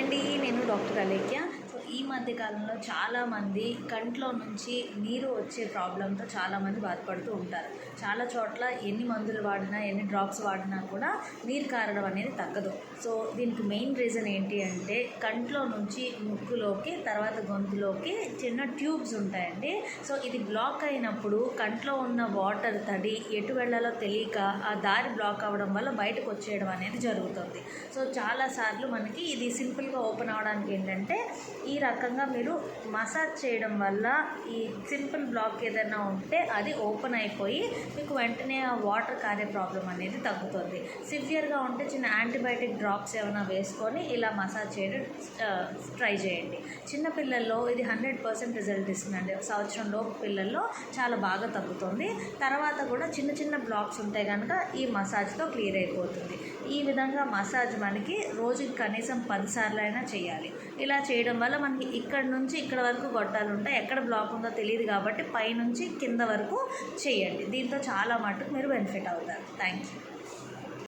అండి, నేను doctor Alekhya. So ఈ మధ్య కాలంలో చాలామంది కంట్లో నుంచి నీరు వచ్చే ప్రాబ్లంతో చాలామంది బాధపడుతూ ఉంటారు. చాలా చోట్ల ఎన్ని మందులు వాడినా, ఎన్ని డ్రాప్స్ వాడినా కూడా నీరు కారడం అనేది తగ్గదు. సో దీనికి మెయిన్ రీజన్ ఏంటి అంటే కంట్లో నుంచి ముక్కులోకి, తర్వాత గొంతులోకి చిన్న ట్యూబ్స్ ఉంటాయండి. సో ఇది బ్లాక్ అయినప్పుడు కంట్లో ఉన్న వాటర్ తడి ఎటు వెళ్ళాలో తెలియక ఆ దారి బ్లాక్ అవ్వడం వల్ల బయటకు వచ్చేయడం అనేది జరుగుతుంది. సో చాలాసార్లు మనకి ఇది సింపుల్గా ఓపెన్ అవ్వడానికి ఏంటంటే ఈ రకంగా మీరు మసాజ్ చేయడం వల్ల ఈ సింపుల్ బ్లాక్ ఏదైనా ఉంటే అది ఓపెన్ అయిపోయి మీకు వెంటనే ఆ వాటర్ కారే ప్రాబ్లం అనేది తగ్గుతుంది. సివియర్గా ఉంటే చిన్న యాంటీబయాటిక్ డ్రాప్స్ ఏమైనా వేసుకొని ఇలా మసాజ్ చేయడం ట్రై చేయండి. చిన్నపిల్లల్లో ఇది 100% రిజల్ట్ ఇస్తుందండి. సంవత్సరం లోపు పిల్లల్లో చాలా బాగా తగ్గుతుంది. తర్వాత కూడా చిన్న చిన్న బ్లాక్స్ ఉంటే కనుక ఈ మసాజ్తో క్లియర్ అయిపోతుంది. ఈ విధంగా మసాజ్ మనకి రోజుకి కనీసం 10 సార్లు అయినా చేయాలి. ఇలా చేయడం వల్ల మనకి ఇక్కడ నుంచి ఇక్కడ వరకు గొట్టాలు ఉంటాయి, ఎక్కడ బ్లాక్ ఉందో తెలియదు కాబట్టి పైనుంచి కింద వరకు చేయండి. దీంతో చాలా మటుకు మీరు బెనిఫిట్ అవుతారు. Thank you.